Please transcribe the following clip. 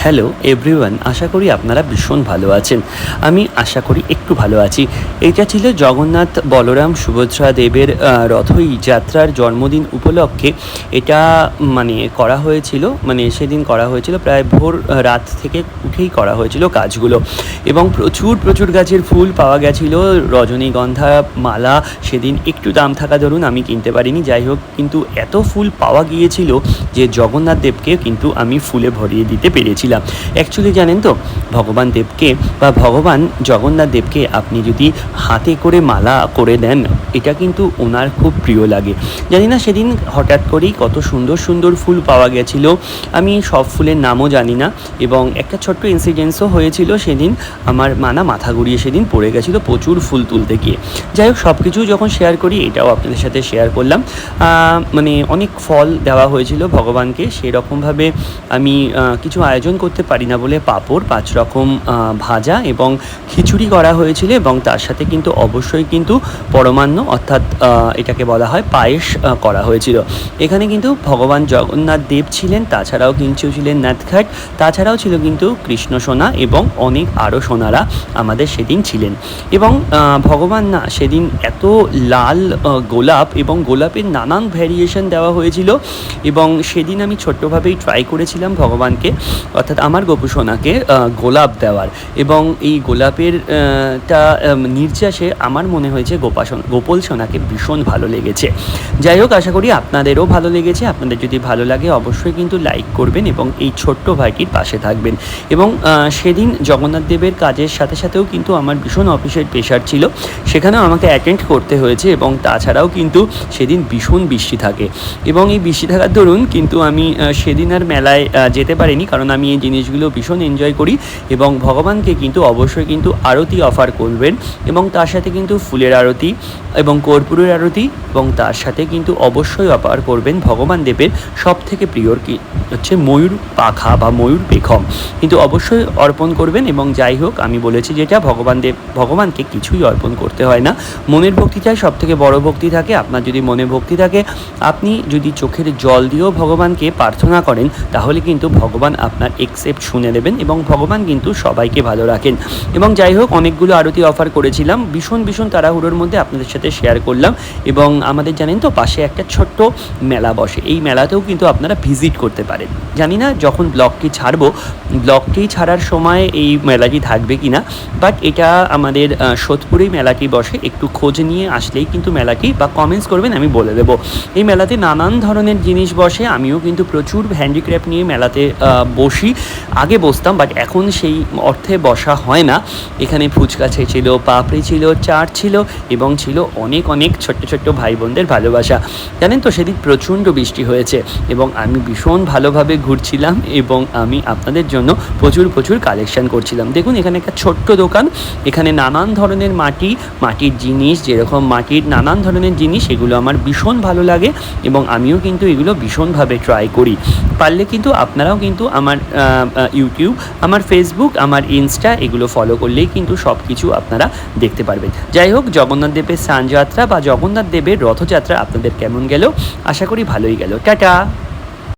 Hello everyone, আশা করি আপনারা ভীষণ ভালো আছেন। আমি আশা করি একটু ভালো আছি। এটা ছিল জগন্নাথ বলরাম সুভদ্রা দেবের রথই যাত্রার জন্মদিন উপলক্ষে এটা করা হয়েছিল, সেদিন করা হয়েছিল প্রায় ভোর রাত থেকে উঠেই করা হয়েছিল কাজগুলো, এবং প্রচুর প্রচুর গাছের ফুল পাওয়া গেছিলো। রজনীগন্ধা মালা সেদিন একটু দাম থাকা ধরুন আমি কিনতে পারিনি, যাই হোক কিন্তু এত ফুল পাওয়া গিয়েছিল যে জগন্নাথ দেবকে কিন্তু আমি ফুলে ভরিয়ে দিতে পেরেছিলাম। অ্যাকচুয়ালি জানেন তো, ভগবান দেবকে বা ভগবান জগন্নাথ দেবকে আপনি যদি হাতে করে মালা করে দেন, এটা কিন্তু ওনার খুব প্রিয় লাগে। জানি না সেদিন হঠাৎ করেই কত সুন্দর সুন্দর ফুল পাওয়া গেছিলো। আমি সব ফুলের নামও জানি না, এবং একটা ছোট্ট ইনসিডেন্টসও হয়েছিল সেদিন। আমার মাথা ঘুরিয়ে সেদিন পড়ে গেছিলো প্রচুর ফুল তুলতে গিয়ে। যাই হোক, সব কিছু যখন শেয়ার করি এটাও আপনাদের সাথে শেয়ার করলাম। অনেক ফল দেওয়া হয়েছিল ভগবানকে, সেরকমভাবে আমি কিছু আয়োজন করতে পারি না বলে পাঁপড় 5 রকম ভাজা এবং খিচুড়ি করা হয়েছিল, এবং তার সাথে কিন্তু অবশ্যই কিন্তু পরমান্ন অর্থাৎ এটাকে বলা হয় পায়েস করা হয়েছিল। এখানে কিন্তু ভগবান জগন্নাথ দেব ছিলেন, তাছাড়াও কিন্তু ছিলেন নাথঘাট, তাছাড়াও ছিল কিন্তু কৃষ্ণ সোনা এবং অনেক আরও সোনারা আমাদের সেদিন ছিলেন। এবং ভগবান না সেদিন এত লাল গোলাপ এবং গোলাপের নানান ভ্যারিয়েশন দেওয়া হয়েছিল, এবং সেদিন আমি ছোট্টভাবেই ট্রাই করেছিলাম ভগবানকে অর্থাৎ আমার গোপু সোনাকে গোলাপ দেওয়ার, এবং এই গোলাপের নির্যাসে আমার মনে হয়েছে গোপাল সোনাকে ভীষণ ভালো লেগেছে। যাই হোক, আশা করি আপনাদেরও ভালো লেগেছে। আপনাদের যদি ভালো লাগে অবশ্যই কিন্তু লাইক করবেন এবং এই ছোট্ট ভাইটির পাশে থাকবেন। এবং সেদিন জগন্নাথ দেবের কাজের সাথে সাথেও কিন্তু আমার ভীষণ অফিসের প্রেশার ছিল, সেখানেও আমাকে অ্যাটেন্ড করতে হয়েছে, এবং তাছাড়াও কিন্তু সেদিন ভীষণ বৃষ্টি থাকে, এবং এই বৃষ্টি থাকার দরুন কিন্তু আমি সেদিন আর মেলায় যেতে পারিনি, কারণ আমি এই জিনিসগুলো ভীষণ এনজয় করি। এবং ভগবানকে কিন্তু অবশ্যই কিন্তু আরতি অফার করবেন, এবং তার সাথে কিন্তু ফুলের আরতি এবং কর্পূরের আরতি, এবং তার সাথে কিন্তু অবশ্যই অফার করবেন ভগবান দেবের সবথেকে প্রিয় কি হচ্ছে ময়ূর পাখা বা ময়ূর পেখম, কিন্তু অবশ্যই অর্পণ করবেন। এবং যাই হোক, আমি বলেছি যেটা ভগবানকে কিছুই অর্পণ করতে হয় না, মনের ভক্তিটাই সবথেকে বড় ভক্তি থাকে। আপনার যদি মনে ভক্তি থাকে, আপনি যদি চোখের জল দিয়েও ভগবানকে প্রার্থনা করেন, তাহলে কিন্তু ভগবান আপনার একসেপ্ট শুনে নেবেন, এবং ভগবান কিন্তু সবাইকে ভালো রাখেন। এবং যাই হোক, অনেকগুলো আরতি অফার করেছিলাম, ভীষণ তাড়াহুড়োর মধ্যে আপনাদের সাথে শেয়ার করলাম। এবং আমাদের জানেন তো পাশে একটা ছোট্ট মেলা বসে, এই মেলাতেও কিন্তু আপনারা ভিজিট করতে পারেন। জানি না যখন ব্লগটি ছাড়ার সময় এই মেলাটি থাকবে কি না, বাট এটা আমাদের সোদপুরেই মেলাটি বসে, একটু খোঁজ নিয়ে আসলেই কিন্তু মেলাটি বা কমেন্টস করবেন, আমি বলে দেবো। এই মেলাতে নানান ধরনের জিনিস বসে, আমিও কিন্তু প্রচুর হ্যান্ডিক্রাফট নিয়ে মেলাতে বসি। আগে বসতাম, বাট এখন সেই অর্থে বসা হয় না। এখানে ফুচকা ছিল, পাপড়ি ছিল, চাট ছিল, এবং ছিল অনেক ছোট্ট ভাই বোনদের ভালোবাসা। জানেন তো সেদিন প্রচণ্ড বৃষ্টি হয়েছে, এবং আমি ভীষণ ভালোভাবে ঘুরছিলাম, এবং আমি আপনাদের জন্য প্রচুর কালেকশান করছিলাম। দেখুন, এখানে একটা ছোট্ট দোকান, এখানে নানান ধরনের মাটির জিনিস, যেরকম মাটির নানান ধরনের জিনিস, এগুলো আমার ভীষণ ভালো লাগে, এবং আমিও কিন্তু এগুলো ভীষণভাবে ট্রাই করি। পারলে কিন্তু আপনারাও কিন্তু আমার ইউটিউব, আমার ফেসবুক, আমার ইনস্টা এগুলো ফলো করলেই কিন্তু সব কিছু আপনারা দেখতে পারবেন। যাই হোক, জগন্নাথ দেবের স্নানযাত্রা বা জগন্নাথ দেবের রথযাত্রা আপনাদের কেমন গেল? আশা করি ভালোই গেল। টাটা।